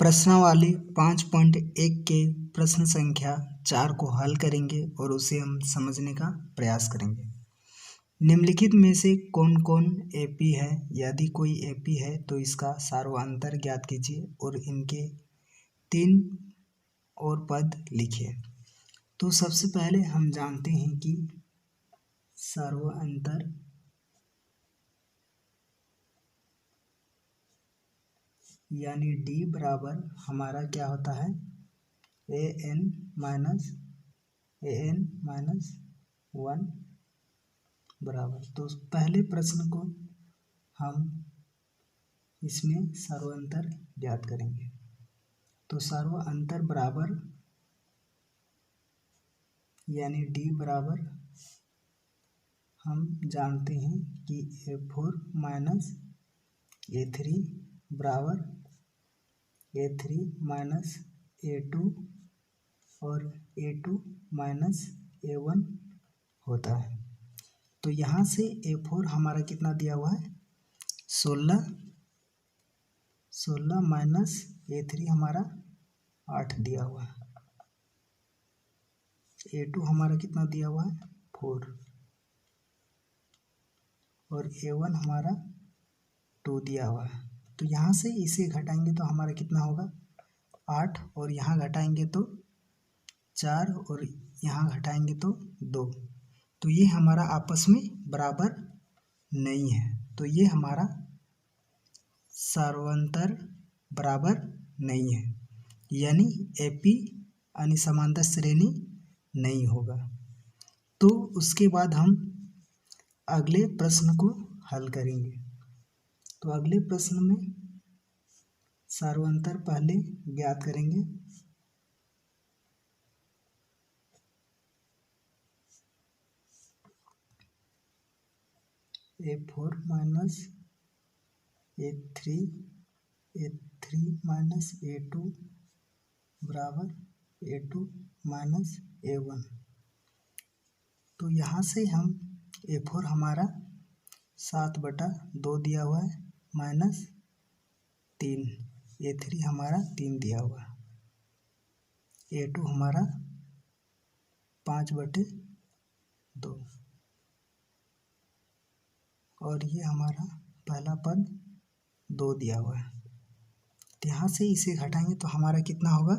प्रश्नावली 5.1 के प्रश्न संख्या 4 को हल करेंगे और उसे हम समझने का प्रयास करेंगे। निम्नलिखित में से कौन कौन एपी है? यदि कोई एपी है तो इसका सार्वअंतर ज्ञात कीजिए और इनके 3 और पद लिखिए। तो सबसे पहले हम जानते हैं कि सार्वअंतर यानी D बराबर हमारा क्या होता है, an माइनस 1 बराबर। तो पहले प्रश्न को हम इसमें सार्वअंतर ज्ञात करेंगे। तो सार्वअंतर बराबर यानी D बराबर हम जानते हैं कि A4 माइनस A3 बराबर A3 माइनस A2 और A2 माइनस A1 होता है। तो यहाँ से A4 हमारा कितना दिया हुआ है, 16 माइनस A3 हमारा 8 दिया हुआ है। A2 हमारा कितना दिया हुआ है, 4 और A1 हमारा 2 दिया हुआ है। तो यहाँ से इसे घटाएंगे तो हमारा कितना होगा, 8 और यहाँ घटाएंगे तो 4 और यहाँ घटाएंगे तो 2। तो ये हमारा आपस में बराबर नहीं है। तो ये हमारा सार्वअंतर बराबर नहीं है, यानी एपी यानी समांतर श्रेणी नहीं होगा। तो उसके बाद हम अगले प्रश्न को हल करेंगे। तो अगले प्रश्न में सार्वअंतर पहले ज्ञात करेंगे। A4 minus A3 minus A2 बराबर A2 माइनस A1। तो यहाँ से हम A4 हमारा 7/2 दिया हुआ है माइनस 3, A3 हमारा 3 दिया हुआ है, A2 हमारा 5/2 और ये हमारा पहला पद 2 दिया हुआ है। तो यहाँ से इसे घटाएंगे तो हमारा कितना होगा,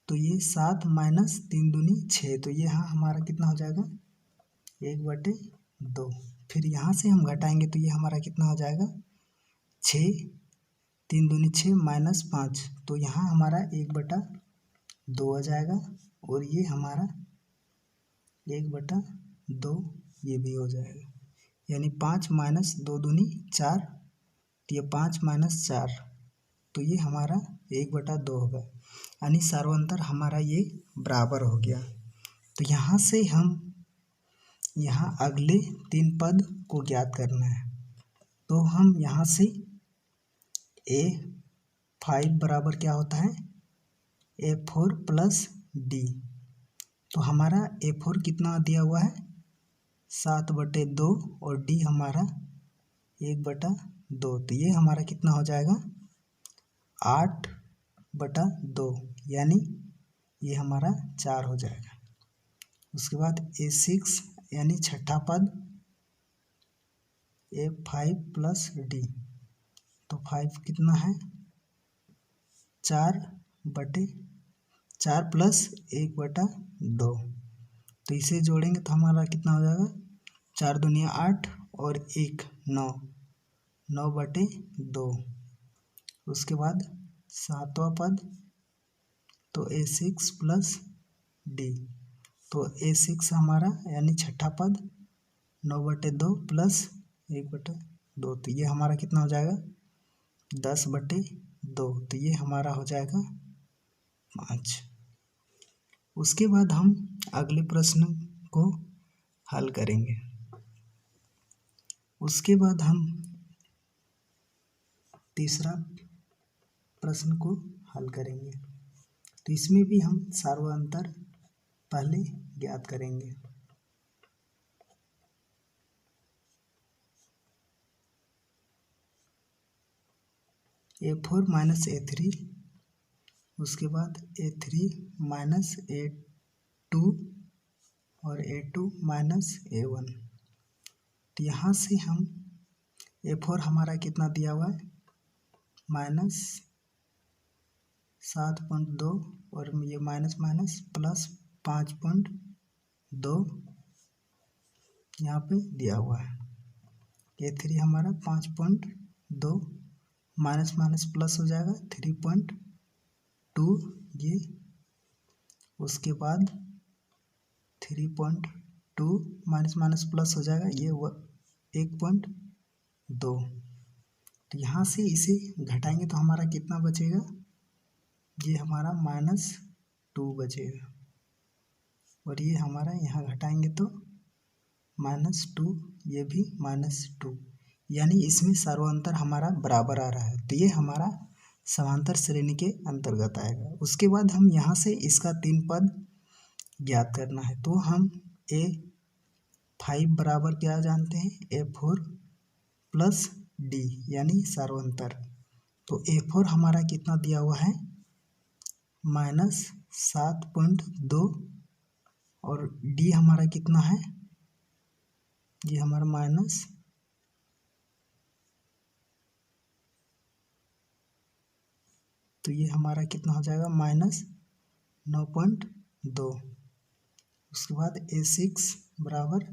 तो ये 7 माइनस 3 दूनी 6। तो ये यहाँ हमारा कितना हो जाएगा, 1/2। फिर यहाँ से हम घटाएंगे तो ये हमारा कितना हो जाएगा, 6, 3 दूनी 6 माइनस 5। तो यहाँ हमारा 1/2 हो जाएगा और ये हमारा 1/2 ये भी हो जाएगा, यानी 5 माइनस 2 दूनी 4। तो ये 5 माइनस 4 तो ये हमारा 1/2 होगा, यानी सार्वअंतर हमारा ये बराबर हो गया। तो यहाँ से हम यहाँ अगले 3 पद को ज्ञात करना है। तो हम यहाँ से A5 बराबर क्या होता है, A4 प्लस D। तो हमारा A4 कितना दिया हुआ है, 7/2 और D हमारा 1/2। तो ये हमारा कितना हो जाएगा, 8/2, यानी ये हमारा 4 हो जाएगा। उसके बाद A6 यानी छठा पद A5 प्लस D। तो 5 कितना है, 4 प्लस 1/2। तो इसे जोड़ेंगे तो हमारा कितना हो जाएगा, 4 दूनी 8 और 1 9, 9/2। उसके बाद सातवां पद तो A6 प्लस D। तो A6 हमारा यानी छठा पद 9/2 प्लस 1/2। तो ये हमारा कितना हो जाएगा, 10/2। तो ये हमारा हो जाएगा 5। उसके बाद हम अगले प्रश्न को हल करेंगे। उसके बाद हम तीसरा प्रश्न को हल करेंगे। तो इसमें भी हम सार्वअंतर पहले ज्ञात करेंगे। A4 माइनस A3, उसके बाद A3 माइनस A2 और A2 माइनस A1। तो यहाँ से हम A4 हमारा कितना दिया हुआ है माइनस 7.2 और ये माइनस माइनस प्लस 5.2 यहाँ पे दिया हुआ है। A3 हमारा 5.2 माइनस माइनस प्लस हो जाएगा 3.2 ये, उसके बाद 3.2 माइनस माइनस प्लस हो जाएगा ये 1.2। तो यहाँ से इसे घटाएंगे तो हमारा कितना बचेगा, ये हमारा -2 बचेगा और ये हमारा यहाँ घटाएंगे तो -2, ये भी -2, यानी इसमें सर्वांतर हमारा बराबर आ रहा है। तो ये हमारा समांतर श्रेणी के अंतर्गत आएगा। उसके बाद हम यहाँ से इसका 3 पद ज्ञात करना है। तो हम A5 बराबर क्या जानते हैं, A4 प्लस D यानी सर्वांतर। तो A4 हमारा कितना दिया हुआ है -7.2 और D हमारा कितना है, ये हमारा माइनस तो ये हमारा कितना हो जाएगा -9.2। उसके बाद A6 बराबर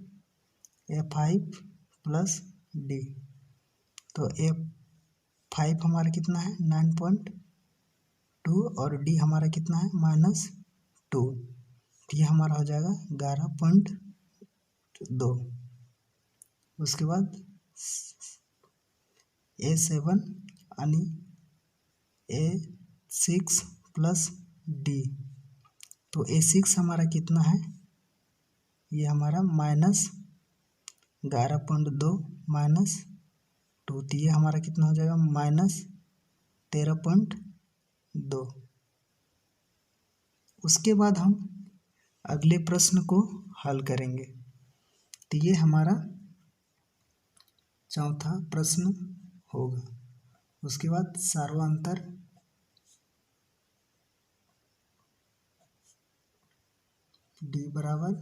A5 प्लस D। तो A5 हमारा कितना है 9.2 और D हमारा कितना है -2। तो ये हमारा हो जाएगा 11.2। उसके बाद A7 यानी A6 प्लस D। तो A6 हमारा कितना है, ये हमारा -11.2 -2, तो ये हमारा कितना हो जाएगा -13.2। उसके बाद हम अगले प्रश्न को हल करेंगे। तो ये हमारा चौथा प्रश्न होगा। उसके बाद सर्वांतर D बराबर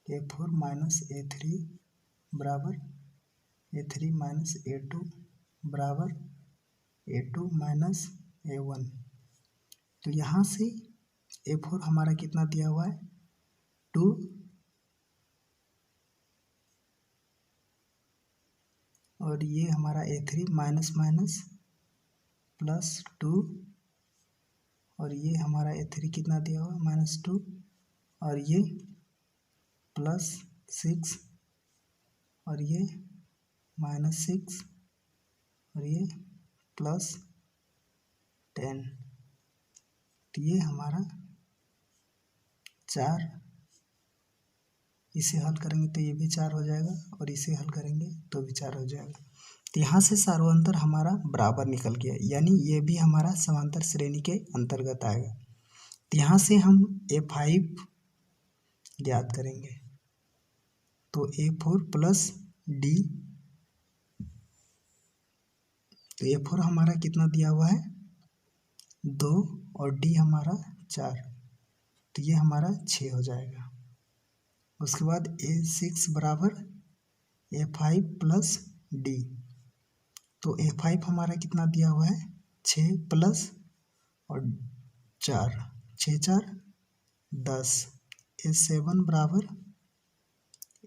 A4 माइनस A3 बराबर A3 माइनस A2 बराबर A2 माइनस A1। तो यहाँ से A4 हमारा कितना दिया हुआ है 2 और ये हमारा A3 माइनस माइनस प्लस 2 और ये हमारा A3 कितना दिया हुआ -2 और ये +6 और ये -6 और ये +10। तो ये हमारा 4, इसे हल करेंगे तो ये भी 4 हो जाएगा और इसे हल करेंगे तो भी 4 हो जाएगा। तो यहाँ से सर्वांतर हमारा बराबर निकल गया, यानी ये भी हमारा समांतर श्रेणी के अंतर्गत आएगा। तो यहाँ से हम A5 ज्ञात करेंगे। तो A4 प्लस D, तो A4 हमारा कितना दिया हुआ है 2 और D हमारा 4, तो ये हमारा 6 हो जाएगा। उसके बाद A6 बराबर A5 प्लस D। तो A5 हमारा कितना दिया हुआ है 6 प्लस और 4, 6 4 10। A7 बराबर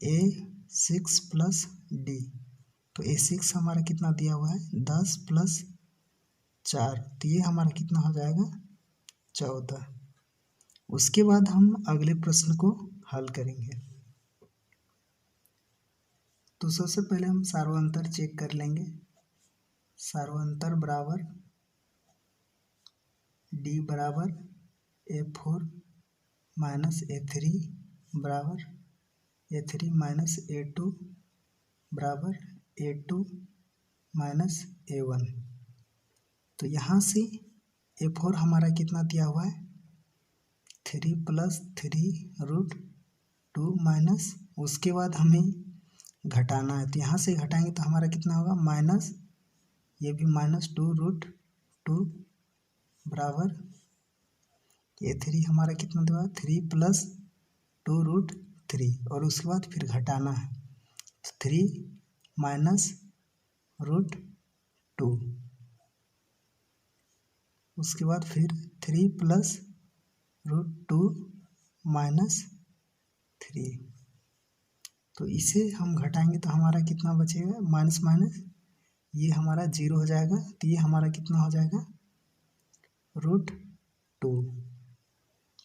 A6 प्लस D। तो A6 हमारा कितना दिया हुआ है 10 प्लस 4, तो ये हमारा कितना हो जाएगा 14। उसके बाद हम अगले प्रश्न को हल करेंगे। तो सबसे पहले हम सर्वांतर चेक कर लेंगे। सर्वांतर बराबर D बराबर A4 माइनस A3 बराबर A3 माइनस A2 बराबर A2 माइनस A1। तो यहाँ से A4 हमारा कितना दिया हुआ है 3 प्लस 3√2 माइनस, उसके बाद हमें घटाना है। तो यहाँ से घटाएंगे तो हमारा कितना होगा ये भी -2√2 बराबर ये 3 हमारा कितना देगा 3 + 2√3 और उसके बाद फिर घटाना है 3 - √2 उसके बाद फिर 3 + √2 - 3 तो इसे हम घटाएंगे तो हमारा कितना बचेगा माइनस माइनस ये हमारा 0 हो जाएगा तो ये हमारा कितना हो जाएगा √2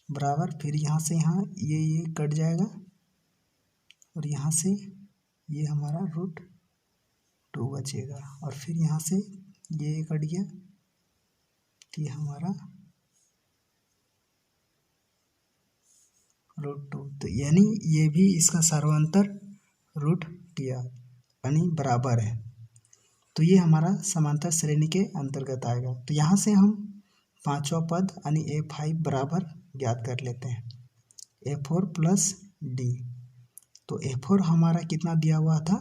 बराबर फिर यहाँ से यहाँ ये कट जाएगा और यहाँ से ये हमारा √2 बचेगा और फिर यहाँ से ये कट गया तो ये हमारा √2 तो यानी ये भी इसका सर्वांतर √2 यानी बराबर है। तो ये हमारा समांतर श्रेणी के अंतर्गत आएगा। तो यहाँ से हम पांचवा पद यानी A5 बराबर ज्ञात कर लेते हैं A4 + D। तो A4 हमारा कितना दिया हुआ था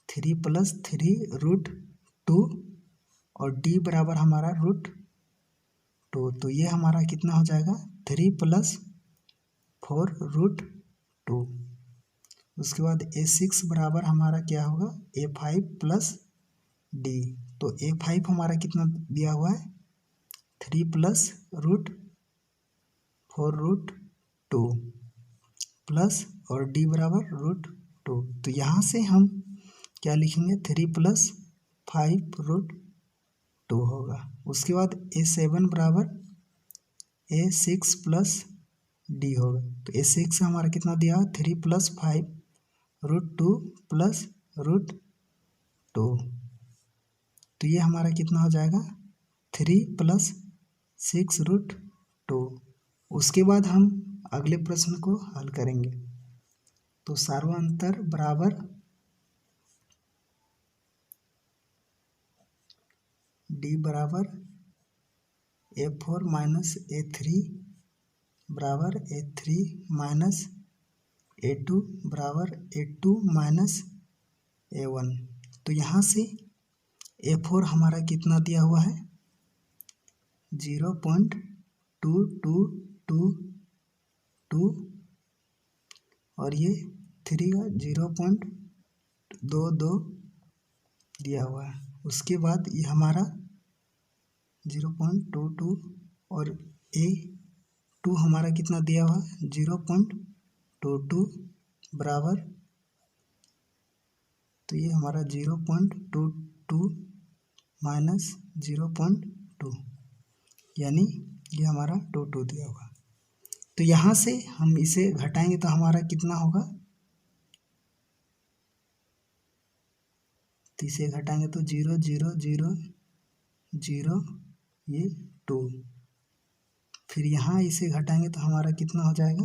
3 + 3√2 और D बराबर हमारा √2 तो ये हमारा कितना हो जाएगा 3 + 4√2 उसके बाद A6 बराबर हमारा क्या होगा A5 + D। तो A5 हमारा कितना दिया हुआ है 3 + √4√2 प्लस और D बराबर √2 तो यहाँ से हम क्या लिखेंगे 3 + 5√2 होगा। उसके बाद A7 बराबर A6 + D होगा। तो A6 हमारा कितना दिया 3 + 5√2 प्लस √2 तो ये हमारा कितना हो जाएगा 3 + 6√2। उसके बाद हम अगले प्रश्न को हल करेंगे। तो सर्वांतर बराबर D बराबर A4 - A3 बराबर A3 - A2 बराबर A2 - A1। तो यहाँ से A4 हमारा कितना दिया हुआ है 0.2222 और ये 3 का 0.22 दिया हुआ है। उसके बाद ये हमारा 0.22 और A2 हमारा कितना दिया हुआ है 0.22 बराबर तो ये हमारा 0.22 - 0.2 यानी ये हमारा 22 दिया हुआ। तो यहाँ से हम इसे घटाएंगे तो हमारा कितना होगा तो इसे घटाएंगे तो 0 0 0 0 ये 2 फिर यहाँ इसे घटाएंगे तो हमारा कितना हो जाएगा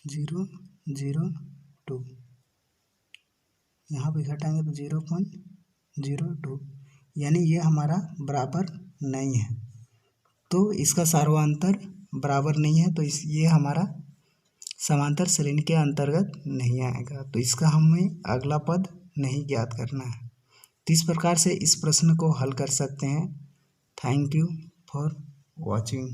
0 0 2 यहाँ पे घटाएंगे तो 0.02 यानी ये हमारा बराबर नहीं है। तो इसका सर्वांतर बराबर नहीं है तो ये हमारा समांतर श्रेणी के अंतर्गत नहीं आएगा। तो इसका हमें अगला पद नहीं ज्ञात करना है। तो इस प्रकार से इस प्रश्न को हल कर सकते हैं। Thank you for watching.